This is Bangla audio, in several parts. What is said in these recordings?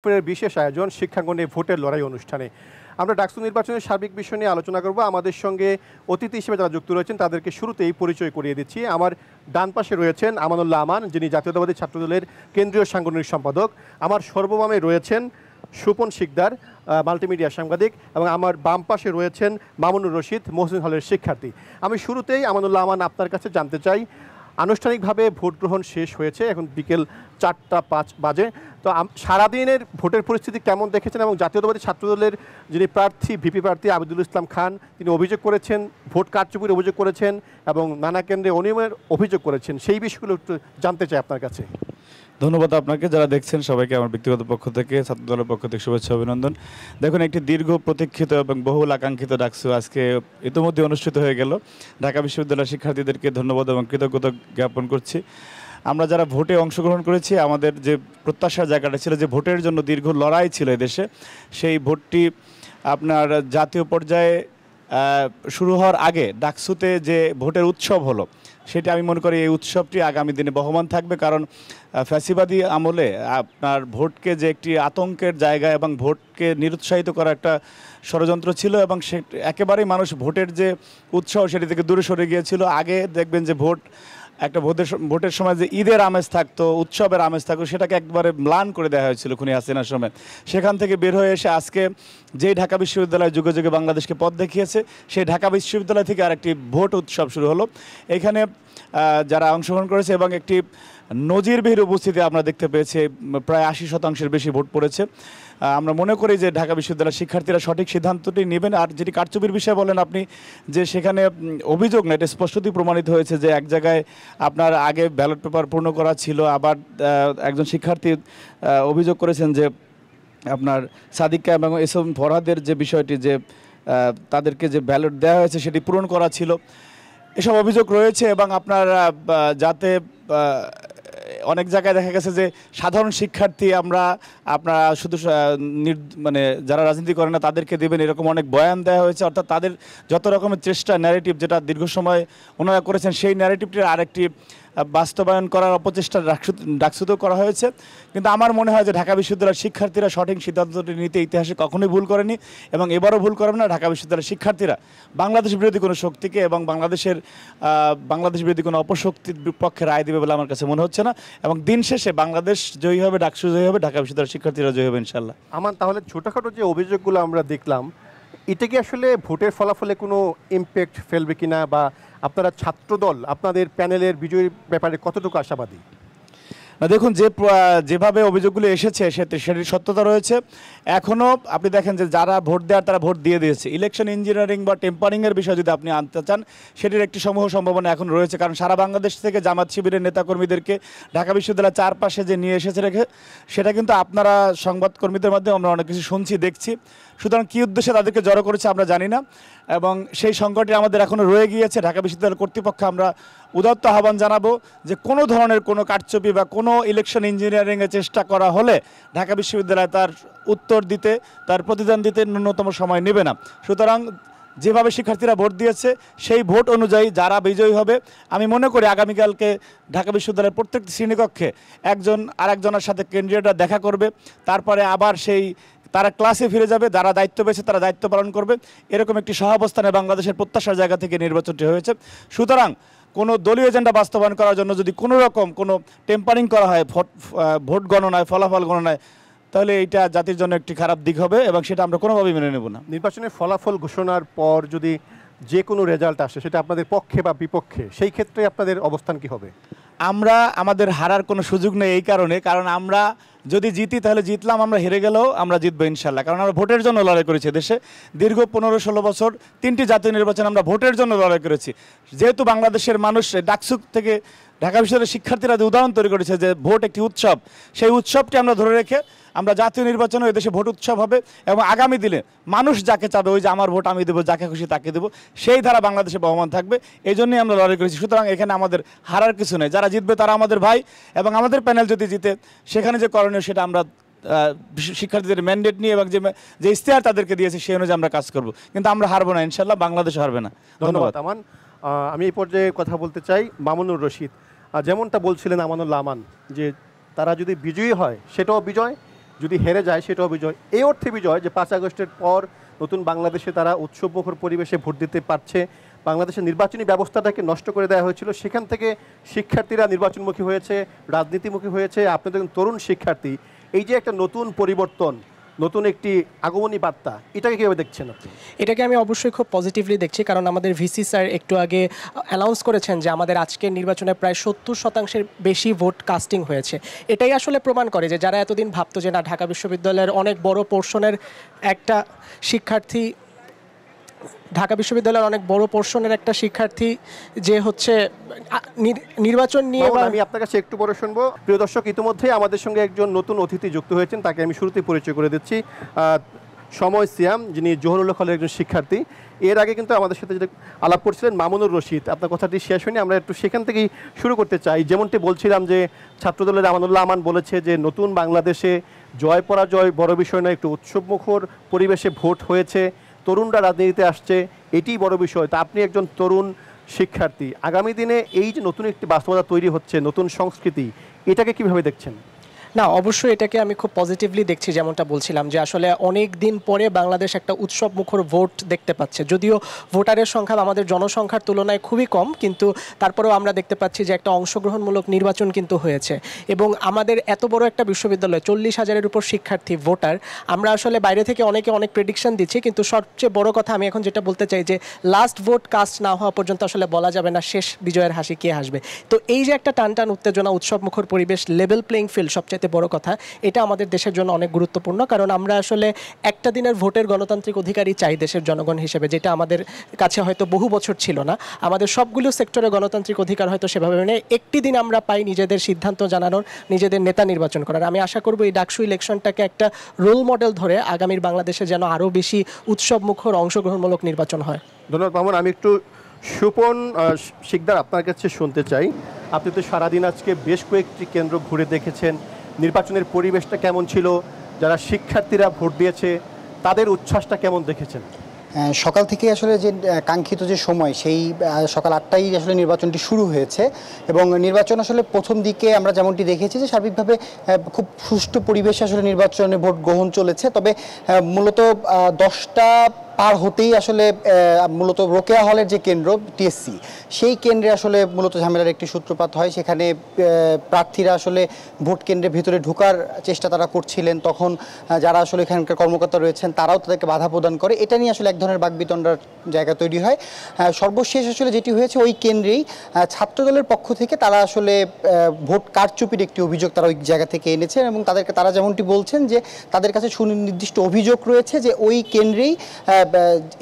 এর বিশেষ আয়োজন শিক্ষাঙ্গনে ভোটের লড়াই অনুষ্ঠানে আমরা ডাকসু নির্বাচনের সার্বিক বিষয় নিয়ে আলোচনা করব। আমাদের সঙ্গে অতিথি হিসেবে যারা যুক্ত রয়েছেন তাদেরকে শুরুতেই পরিচয় করিয়ে দিচ্ছি। আমার ডান পাশে রয়েছেন আমানুল্লাহ আমান, যিনি জাতীয়তাবাদী ছাত্রদলের কেন্দ্রীয় সাংগঠনিক সম্পাদক। আমার সর্ববামে রয়েছেন সুপন শিকদার, মাল্টিমিডিয়া সাংবাদিক, এবং আমার বাম পাশে রয়েছেন মামুনুর রশিদ, মহসিন হলের শিক্ষার্থী। আমি শুরুতেই আমানুল্লাহ আমান আপনার কাছে জানতে চাই, আনুষ্ঠানিকভাবে ভোট গ্রহণ শেষ হয়েছে, এখন বিকেল 4টা 5 বাজে। তো সারাদিনের ভোটের পরিস্থিতি কেমন দেখেছেন? এবং জাতীয়তাবাদী ছাত্রদলের যিনি প্রার্থী, ভিপি প্রার্থী আবিদুল ইসলাম খান, তিনি অভিযোগ করেছেন, ভোট কারচুপির অভিযোগ করেছেন এবং নানা কেন্দ্রে অনিয়মের অভিযোগ করেছেন, সেই বিষয়গুলো একটু জানতে চাই আপনার কাছে। ধন্যবাদ আপনাকে। যারা দেখছেন সবাইকে আমার ব্যক্তিগত পক্ষ থেকে, ছাত্রদলের পক্ষ থেকে শুভেচ্ছা অভিনন্দন। দেখুন, একটি দীর্ঘ প্রতীক্ষিত এবং বহুল আকাঙ্ক্ষিত ডাকসু আজকে ইতিমধ্যে অনুষ্ঠিত হয়ে গেল। ঢাকা বিশ্ববিদ্যালয়ের শিক্ষার্থীদেরকে ধন্যবাদ এবং কৃতজ্ঞতা জ্ঞাপন করছি। আমরা যারা ভোটে অংশগ্রহণ করেছি, আমাদের যে প্রত্যাশার জায়গাটা ছিল, যে ভোটের জন্য দীর্ঘ লড়াই ছিল এদেশে, সেই ভোটটি আপনার জাতীয় পর্যায়ে শুরু হওয়ার আগে ডাকসুতে যে ভোটের উৎসব হলো, সেটা আমি মনে করি এই উৎসবটি আগামী দিনে বহমান থাকবে। কারণ ফ্যাসিবাদী আমলে আপনার ভোটকে যে একটি আতঙ্কের জায়গা এবং ভোটকে নিরুৎসাহিত করা একটা ষড়যন্ত্র ছিল, এবং সে একেবারেই মানুষ ভোটের যে উৎসাহ সেটি থেকে দূরে সরে গিয়েছিল। আগে দেখবেন যে একটা ভোটের সময় যে ঈদের আমেজ থাকতো, উৎসবের আমেজ থাকতো, সেটাকে একবারে ম্লান করে দেওয়া হয়েছিল খুনি হাসিনার সময়। সেখান থেকে বের হয়ে এসে আজকে যেই ঢাকা বিশ্ববিদ্যালয় যুগে যুগে বাংলাদেশকে পথ দেখিয়েছে, সেই ঢাকা বিশ্ববিদ্যালয় থেকে আরেকটি ভোট উৎসব শুরু হলো। এখানে যারা অংশগ্রহণ করেছে এবং একটি নজিরবিহীন উপস্থিতি আমরা দেখতে পেয়েছি, প্রায় 80% বেশি ভোট পড়েছে। আমরা মনে করি যে ঢাকা বিশ্ববিদ্যালয়ের শিক্ষার্থীরা সঠিক সিদ্ধান্তটি নেবেন। আর যেটি কারচুপির বিষয় বলেন আপনি, যে সেখানে অভিযোগ না, এটা স্পষ্টতই প্রমাণিত হয়েছে যে এক জায়গায় আপনার আগে ব্যালট পেপার পূর্ণ করা ছিল। আবার একজন শিক্ষার্থী অভিযোগ করেছেন যে আপনার সাদিকা এবং এসএম ফরহাদের যে বিষয়টি, যে তাদেরকে যে ব্যালট দেওয়া হয়েছে সেটি পূরণ করা ছিল, এসব অভিযোগ রয়েছে। এবং আপনার যাতে অনেক জায়গায় দেখা গেছে যে সাধারণ শিক্ষার্থী আপনারা শুধু মানে যারা রাজনীতি করে না তাদেরকে দেবেন, এরকম অনেক বয়ান দেওয়া হয়েছে। অর্থাৎ তাদের যত রকমের চেষ্টা, ন্যারেটিভ যেটা দীর্ঘ সময় ওনারা করেছেন, সেই ন্যারেটিভটির আরেকটি বাস্তবায়ন করার অপচেষ্টা ডাকসুতেও করা হয়েছে। কিন্তু আমার মনে হয় যে ঢাকা বিশ্ববিদ্যালয়ের শিক্ষার্থীরা সঠিক সিদ্ধান্তটি নিতে ইতিহাসে কখনোই ভুল করেনি এবং এবারও ভুল করবে না। ঢাকা বিশ্ববিদ্যালয়ের শিক্ষার্থীরা বাংলাদেশ বিরোধী কোনো শক্তিকে এবং বাংলাদেশ বিরোধী কোনো অপশক্তির পক্ষে রায় দেবে বলে আমার কাছে মনে হচ্ছে না। এবং দিন শেষে বাংলাদেশ জয়ী হবে, ডাকসু জয়ী হবে, ঢাকা বিশ্ববিদ্যালয়ের শিক্ষার্থীরা জয়ী হবে ইনশাল্লাহ। আমার তাহলে ছোটোখাটো যে অভিযোগগুলো আমরা দেখলাম, এটা কি আসলে ভোটের ফলাফলে কোনো ইমপ্যাক্ট ফেলবে কিনা, বা আপনারা ছাত্রদল আপনাদের প্যানেলের বিজয়ীর ব্যাপারে কতটুকু আশাবাদী? না, দেখুন, যেভাবে অভিযোগগুলো এসেছে সেটির সত্যতা রয়েছে। এখনও আপনি দেখেন যে যারা ভোট দেওয়ার তারা ভোট দিয়ে দিয়েছে। ইলেকশন ইঞ্জিনিয়ারিং বা টেম্পারিংয়ের বিষয় যদি আপনি আনতে চান, সেটির একটি সমূহ সম্ভাবনা এখন রয়েছে। কারণ সারা বাংলাদেশ থেকে জামাত শিবিরের নেতাকর্মীদেরকে ঢাকা বিশ্ববিদ্যালয়ের চারপাশে যে নিয়ে এসেছে সেটা কিন্তু আপনারা সংবাদকর্মীদের মাধ্যমে আমরা অনেক কিছু শুনছি, দেখছি। সুতরাং কী উদ্দেশ্যে তাদেরকে জড়ো করেছে আমরা জানি না, এবং সেই সংকটটি আমাদের এখনও রয়ে গিয়েছে। ঢাকা বিশ্ববিদ্যালয় কর্তৃপক্ষে আমরা উদাত্ত আহ্বান জানাবো যে কোনো ধরনের কোনো কারচুপি বা কোনো ইলেকশন ইঞ্জিনিয়ারিংয়ের চেষ্টা করা হলে ঢাকা বিশ্ববিদ্যালয় তার উত্তর দিতে, তার প্রতিদান দিতে ন্যূনতম সময় নেবে না। সুতরাং যেভাবে শিক্ষার্থীরা ভোট দিয়েছে সেই ভোট অনুযায়ী যারা বিজয়ী হবে, আমি মনে করি আগামীকালকে ঢাকা বিশ্ববিদ্যালয়ের প্রত্যেকটি শ্রেণীকক্ষে একজন আরেকজনের সাথে ক্যান্ডিডেটরা দেখা করবে, তারপরে আবার তারা ক্লাসে ফিরে যাবে, যারা দায়িত্ব পেয়েছে তারা দায়িত্ব পালন করবে। এরকম একটি সহাবস্থানে বাংলাদেশের প্রত্যাশার জায়গা থেকে নির্বাচনটি হয়েছে। সুতরাং কোনো দলীয় এজেন্ডা বাস্তবায়ন করার জন্য যদি কোনো রকম কোনো টেম্পারিং করা হয় ভোট গণনায়, ফলাফল গণনায়, তাহলে এইটা জাতির জন্য একটি খারাপ দিক হবে এবং সেটা আমরা কোনোভাবেই মেনে নেব না। নির্বাচনের ফলাফল ঘোষণার পর যদি যে কোনো রেজাল্ট আসে, সেটা আপনাদের পক্ষে বা বিপক্ষে, সেই ক্ষেত্রে আপনাদের অবস্থান কি হবে? আমাদের হারার কোনো সুযোগ নেই এই কারণ আমরা যদি জিতি তাহলে জিতলাম, আমরা হেরে গেলেও আমরা জিতবো ইনশাল্লাহ। কারণ আমরা ভোটের জন্য লড়াই করেছি। দেশে দীর্ঘ 15-16 বছর 3টি জাতীয় নির্বাচন আমরা ভোটের জন্য লড়াই করেছি। যেহেতু বাংলাদেশের মানুষ ডাকসু থেকে ঢাকা বিশ্ববিদ্যালয়ের শিক্ষার্থীরা যে উদাহরণ তৈরি করেছে যে ভোট একটি উৎসব, সেই উৎসবটি আমরা ধরে রেখে আমরা জাতীয় নির্বাচনে ওই দেশে ভোট উৎসব হবে এবং আগামী দিনে মানুষ যাকে চাবে, ওই যে আমার ভোট আমি দেবো, যাকে খুশি তাকে দেবো, সেই ধারা বাংলাদেশে বহমান থাকবে। এই জন্যই আমরা লড়াই করেছি। সুতরাং এখানে আমাদের হারার কিছু নেই। যারা জিতবে তারা আমাদের ভাই, এবং আমাদের প্যানেল যদি জিতে সেখানে যে করণীয় সেটা আমরা শিক্ষার্থীদের ম্যান্ডেট নিয়ে এবং যে ইশতেহার তাদেরকে দিয়েছে সেই অনুযায়ী আমরা কাজ করব। কিন্তু আমরা হারবো না ইনশাল্লাহ, বাংলাদেশ হারবে না। ধন্যবাদ আমান। আমি এই পর্যায়ে কথা বলতে চাই মামুনুর রশিদ। যেমনটা বলছিলেন আমানুল্লাহ আমান, যে তারা যদি বিজয়ী হয় সেটাও বিজয়, যদি হেরে যায় সেটাও বিজয়। এই অর্থে বিজয় যে 5 আগস্টের পর নতুন বাংলাদেশে তারা উৎসবমুখর পরিবেশে ভোট দিতে পারছে। বাংলাদেশের নির্বাচনী ব্যবস্থাটাকে নষ্ট করে দেওয়া হয়েছিল, সেখান থেকে শিক্ষার্থীরা নির্বাচনমুখী হয়েছে, রাজনীতিমুখী হয়েছে। আপনি দেখুন তরুণ শিক্ষার্থী, এই যে একটা নতুন পরিবর্তন, নতুন একটি আগমনী বার্তা, এটাকে কীভাবে দেখছেন আপনি? এটাকে আমি অবশ্যই খুব পজিটিভলি দেখছি, কারণ আমাদের ভিসি স্যার একটু আগে অ্যানাউন্স করেছেন যে আমাদের আজকের নির্বাচনে প্রায় 70% বেশি ভোট কাস্টিং হয়েছে। এটাই আসলে প্রমাণ করে যে যারা এতদিন ভাবতো যে না ঢাকা বিশ্ববিদ্যালয়ের অনেক বড় পোর্শনের একটা শিক্ষার্থী যে হচ্ছে নির্বাচন নিয়ে। আমি আপনার কাছে একটু পরে শুনবো। প্রিয় দর্শক, ইতিমধ্যেই আমাদের সঙ্গে একজন নতুন অতিথি যুক্ত হয়েছেন, তাকে আমি শুরুতেই পরিচয় করে দিচ্ছি। সময় সিয়াম, যিনি জহুরুল্লাহ কলেজের একজন শিক্ষার্থী। এর আগে কিন্তু আমাদের সাথে যেটা আলাপ করছিলেন মামুনুর রশিদ। আপনার কথাটি শেষ হয়নি, আমরা একটু সেখান থেকেই শুরু করতে চাই। যেমনটি বলছিলাম যে ছাত্রদলের আমানুল্লাহ আমান বলেছে যে নতুন বাংলাদেশে জয় পরাজয় বড় বিষয় নয়, একটু উৎসবমুখর পরিবেশে ভোট হয়েছে, তরুণরা রাজনীতিতে আসছে, এটিই বড় বিষয়। তা আপনি একজন তরুণ শিক্ষার্থী, আগামী দিনে এই যে নতুন একটি বাস্তবতা তৈরি হচ্ছে, নতুন সংস্কৃতি, এটাকে কিভাবে দেখছেন? না, অবশ্যই এটাকে আমি খুব পজিটিভলি দেখছি। যেমনটা বলছিলাম যে আসলে অনেক দিন পরে বাংলাদেশ একটা উৎসব মুখর ভোট দেখতে পাচ্ছে। যদিও ভোটারের সংখ্যা আমাদের জনসংখ্যার তুলনায় খুবই কম, কিন্তু তারপরেও আমরা দেখতে পাচ্ছি যে একটা অংশগ্রহণমূলক নির্বাচন কিন্তু হয়েছে। এবং আমাদের এত বড় একটা বিশ্ববিদ্যালয়, 40,000-এর উপর শিক্ষার্থী ভোটার, আমরা আসলে বাইরে থেকে অনেকে অনেক প্রেডিকশন দিচ্ছি, কিন্তু সবচেয়ে বড় কথা আমি এখন যেটা বলতে চাই যে লাস্ট ভোট কাস্ট না হওয়া পর্যন্ত আসলে বলা যাবে না শেষ বিজয়ের হাসি কে হাসবে। তো এই যে একটা টান টান উত্তেজনা, উৎসব মুখর পরিবেশ, লেভেল প্লেইং ফিল্ড, সবচেয়ে বড় কথা, এটা আমাদের দেশের জন্য অনেক গুরুত্বপূর্ণ। কারণ আমরা আসলে একটা দিনের ভোটের গণতান্ত্রিক অধিকারই চাই দেশের জনগণ হিসেবে, যেটা আমাদের কাছে হয়তো বহু বছর ছিল না। আমাদের সবগুলো সেক্টরে গণতান্ত্রিক অধিকার হয়তো সেভাবে নেই, একটি দিন আমরা পাই নিজেদের সিদ্ধান্ত জানানোর, নিজেদের নেতা নির্বাচন করার। আমি আশা করব এই ডাকসু ইলেকশনটাকে একটা রোল মডেল ধরে আগামীর বাংলাদেশে যেন আরও বেশি উৎসব মুখর অংশগ্রহণমূলক নির্বাচন হয়। ধন্যবাদ মামুন। আমি একটু সুপন শিকদার আপনার কাছে শুনতে চাই। আপনি তো সারাদিন আজকে বেশ কয়েকটি কেন্দ্র ঘুরে দেখেছেন, নির্বাচনের পরিবেশটা কেমন ছিল, যারা শিক্ষার্থীরা ভোট দিয়েছে তাদের উচ্ছ্বাসটা কেমন দেখেছেন? সকাল থেকে আসলে যে কাঙ্ক্ষিত যে সময়, সেই সকাল 8টায় আসলে নির্বাচনটি শুরু হয়েছে। এবং নির্বাচন আসলে প্রথম দিকে আমরা যেমনটি দেখেছি যে সার্বিকভাবে খুব সুষ্ঠু পরিবেশে আসলে নির্বাচনে ভোট গ্রহণ চলেছে। তবে মূলত 10টা পার হতেই আসলে মূলত রোকেয়া হলের যে কেন্দ্র টিএসসি, সেই কেন্দ্রে আসলে মূলত ঝামেলার একটি সূত্রপাত হয়। সেখানে প্রার্থীরা আসলে ভোট কেন্দ্রের ভিতরে ঢোকার চেষ্টা তারা করছিলেন, তখন যারা আসলে এখানকার কর্মকর্তা রয়েছেন তারাও তাদেরকে বাধা প্রদান করে। এটা নিয়ে আসলে এক ধরনের বাকবিতণ্ডার জায়গা তৈরি হয়। সর্বশেষ আসলে যেটি হয়েছে, ওই কেন্দ্রেই ছাত্রদলের পক্ষ থেকে তারা আসলে ভোট কারচুপির একটি অভিযোগ তারা ওই জায়গা থেকে এনেছেন। এবং তারা যেমনটি বলছেন যে তাদের কাছে সুনির্দিষ্ট অভিযোগ রয়েছে যে ওই কেন্দ্রেই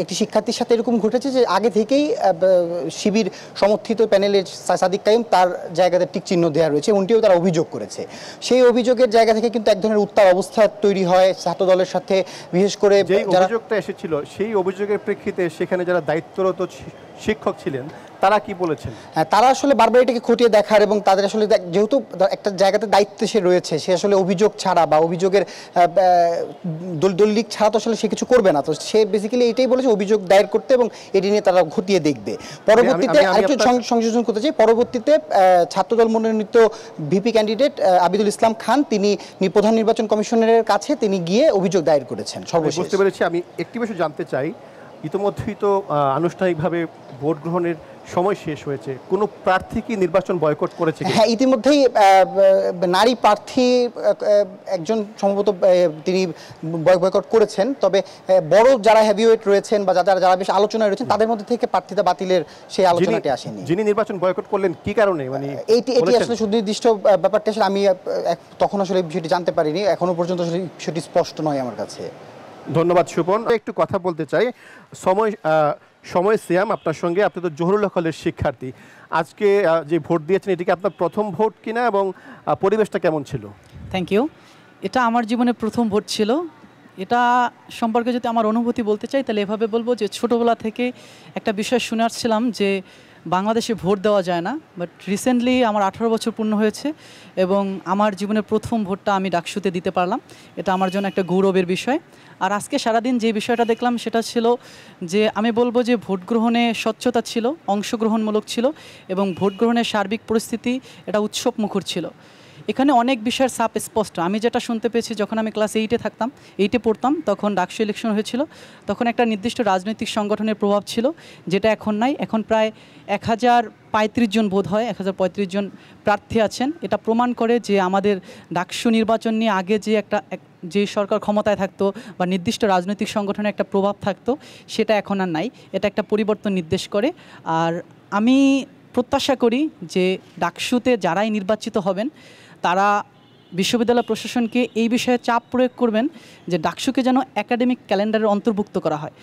একটি শিক্ষার্থীর সাথে এরকম ঘটেছে যে আগে থেকেই শিবির সমর্থিত প্যানেলের সাদিক কাইম তার জায়গাতে টিক চিহ্ন দেওয়া রয়েছে, এমনটিও তারা অভিযোগ করেছে। সেই অভিযোগের জায়গা থেকে কিন্তু এক ধরনের উত্তাল অবস্থা তৈরি হয় ছাত্র দলের সাথে। বিশেষ করে যে অভিযোগটা এসেছিল, সেই অভিযোগের প্রেক্ষিতে সেখানে যারা দায়িত্বরত শিক্ষক ছিলেন তারা কি বলেছেন? তারা আসলে বারবার এটাকে খতিয়ে দেখার, এবং তাদের আসলে যেহেতু একটা জায়গাতে দায়িত্বে সে রয়েছে, সে আসলে অভিযোগ ছাড়া বা অভিযোগের দলিলিক ছাড়া তো আসলে সে কিছু করবে না। তো সে বেসিক্যালি এটাই বলেছে অভিযোগ দায়ের করতে, এবং এটি নিয়ে তারা খতিয়ে দেখবে। পরবর্তীতে আরেকটু সংযোজন করতে চাই, পরবর্তীতে ছাত্রদল মনোনীত ভিপি ক্যান্ডিডেট আবিদুল ইসলাম খান, তিনি প্রধান নির্বাচন কমিশনারের কাছে তিনি গিয়ে অভিযোগ দায়ের করেছেন। সর্বশেষ বুঝতে পেরেছি। আমি একটি বিষয় জানতে চাই, ইতিমধ্যেই তো আনুষ্ঠানিকভাবে ভোট গ্রহণের সময় শেষ হয়েছে, কোনো প্রার্থী কি নির্বাচন বয়কট করেছে? হ্যাঁ, ইতিমধ্যেই নারী প্রার্থী একজন সম্ভবত তিনি বয়কট করেছেন। তবে বড় যারা হেভিওয়েট রয়েছেন বা যারা বেশ আলোচনায় রয়েছেন, তাদের মধ্যে থেকে প্রার্থিতা বাতিলের সেই আলোচনাটি আসেনি। যিনি নির্বাচন বয়কট করলেন কি কারণে, মানে এটি আসলে সুনির্দিষ্ট ব্যাপারটা আসলে আমি তখন আসলে বিষয়টি জানতে পারিনি, এখনো পর্যন্ত আসলে বিষয়টি স্পষ্ট নয় আমার কাছে। ধন্যবাদ সুপন। একটু কথা বলতে চাই সময় সিয়াম আপনার সঙ্গে। আপনি তো জহুরুল্লাহ কলেজের শিক্ষার্থী, আজকে যে ভোট দিয়েছেন এটি কি আপনার প্রথম ভোট কিনা, এবং পরিবেশটা কেমন ছিল? Thank you. এটা আমার জীবনে প্রথম ভোট ছিল। এটা সম্পর্কে যদি আমার অনুভূতি বলতে চাই তাহলে এভাবে বলবো যে ছোটোবেলা থেকে একটা বিষয় শুনে আসছিলাম যে বাংলাদেশে ভোট দেওয়া যায় না, বাট রিসেন্টলি আমার 18 বছর পূর্ণ হয়েছে এবং আমার জীবনের প্রথম ভোটটা আমি ডাকসুতে দিতে পারলাম। এটা আমার জন্য একটা গৌরবের বিষয়। আর আজকে সারাদিন যে বিষয়টা দেখলাম সেটা ছিল যে আমি বলবো যে ভোট গ্রহণে স্বচ্ছতা ছিল, অংশগ্রহণমূলক ছিল এবং ভোট গ্রহণের সার্বিক পরিস্থিতি এটা উৎসব মুখর ছিল। এখানে অনেক বিষয়ের সাপ স্পষ্ট। আমি যেটা শুনতে পেয়েছি, যখন আমি ক্লাস 8-এ পড়তাম, তখন ডাকসু ইলেকশন হয়েছিল, তখন একটা নির্দিষ্ট রাজনৈতিক সংগঠনের প্রভাব ছিল, যেটা এখন নাই। এখন প্রায় 1035 জন বোধ হয়, 1035 জন প্রার্থী আছেন। এটা প্রমাণ করে যে আমাদের ডাকসু নির্বাচন নিয়ে আগে যে সরকার ক্ষমতায় থাকতো বা নির্দিষ্ট রাজনৈতিক সংগঠনের একটা প্রভাব থাকতো, সেটা এখন আর নাই। এটা একটা পরিবর্তন নির্দেশ করে। আর আমি প্রত্যাশা করি যে ডাকসুতে যারাই নির্বাচিত হবেন, তারা বিশ্ববিদ্যালয় প্রশাসনকে এই বিষয়ে চাপ প্রয়োগ করবেন যে ডাকসুকে যেন একাডেমিক ক্যালেন্ডারে অন্তর্ভুক্ত করা হয়।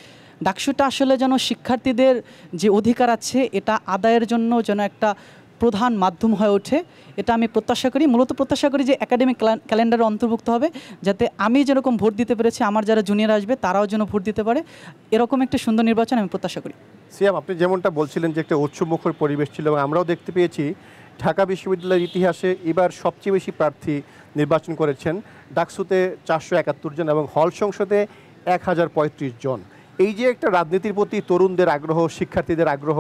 ডাকসুটা আসলে যেন শিক্ষার্থীদের যে অধিকার আছে এটা আদায়ের জন্য যেন একটা প্রধান মাধ্যম হয়ে ওঠে, এটা আমি প্রত্যাশা করি। মূলত প্রত্যাশা করি যে একাডেমিক ক্যালেন্ডারে অন্তর্ভুক্ত হবে, যাতে আমি যেরকম ভোট দিতে পেরেছি, আমার যারা জুনিয়র আসবে তারাও যেন ভোট দিতে পারে। এরকম একটা সুন্দর নির্বাচন আমি প্রত্যাশা করি। সিয়াম, আপনি যেমনটা বলছিলেন যে একটা উৎসবমুখর পরিবেশ ছিল, এবং আমরাও দেখতে পেয়েছি ঢাকা বিশ্ববিদ্যালয়ের ইতিহাসে এবার সবচেয়ে বেশি প্রার্থী নির্বাচন করেছেন। ডাকসুতে 471 জন এবং হল সংসদে 1035 জন। এই যে একটা রাজনীতির প্রতি তরুণদের আগ্রহ, শিক্ষার্থীদের আগ্রহ,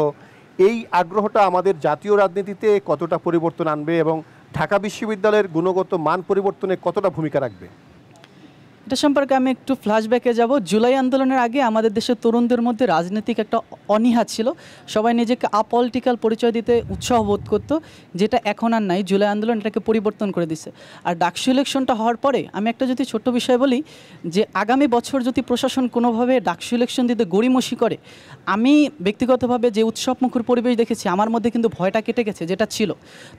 এই আগ্রহটা আমাদের জাতীয় রাজনীতিতে কতটা পরিবর্তন আনবে এবং ঢাকা বিশ্ববিদ্যালয়ের গুণগত মান পরিবর্তনে কতটা ভূমিকা রাখবে? এটা সম্পর্কে আমি একটু ফ্ল্যাশব্যাকে যাব। জুলাই আন্দোলনের আগে আমাদের দেশের তরুণদের মধ্যে রাজনৈতিক একটা অনীহা ছিল, সবাই নিজেকে আপলিটিক্যাল পরিচয় দিতে উৎসাহ বোধ করতো, যেটা এখন আর নাই। জুলাই আন্দোলন এটাকে পরিবর্তন করে দিছে। আর ডাকসু ইলেকশনটা হওয়ার পরে আমি একটা যদি ছোট্ট বিষয় বলি, যে আগামী বছর যদি প্রশাসন কোনোভাবে ডাকসু ইলেকশন দিতে গড়িমসি করে, আমি ব্যক্তিগতভাবে যে উৎসবমুখর পরিবেশ দেখেছি, আমার মধ্যে কিন্তু ভয়টা কেটে গেছে, যেটা ছিল।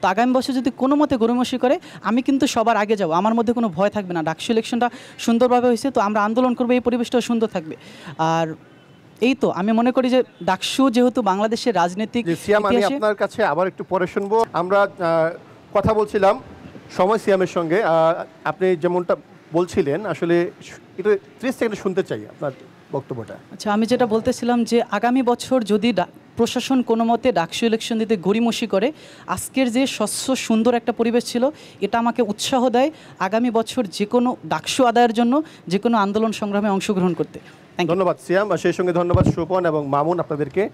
তো আগামী বছর যদি কোনো মতে গড়িমসি করে, আমি কিন্তু সবার আগে যাব, আমার মধ্যে কোনো ভয় থাকবে না। ডাকসু ইলেকশনটা সুন্দরভাবে হয়েছে, তো আমরা আন্দোলন করবো, এই পরিবেশটাও সুন্দর থাকবে। আর এই তো আমি মনে করি যে ডাকসু যেহেতু বাংলাদেশের রাজনৈতিক সিয়াম, আমি ইতিহাসে- আপনার কাছে আবার একটু পরে শুনবো। আমরা কথা বলছিলাম সময় সিয়ামের সঙ্গে। আপনি যেমনটা বলছিলেন, আসলে একটু 30 সেকেন্ড শুনতে চাই আপনার বক্তব্যটা। আচ্ছা, আমি যেটা বলতেছিলাম যে আগামী বছর যদি প্রশাসন কোনো মতে ডাকসু ইলেকশন দিতে গড়িমসি করে, আজকের যে স্বচ্ছ সুন্দর একটা পরিবেশ ছিল, এটা আমাকে উৎসাহ দেয় আগামী বছর যে কোনো ডাকসু আদায়ের জন্য যে কোনো আন্দোলন সংগ্রামে অংশগ্রহণ করতে। Thank you. ধন্যবাদ সিয়াম, সেই সঙ্গে ধন্যবাদ সুপন এবং মামুন আপনাদেরকে।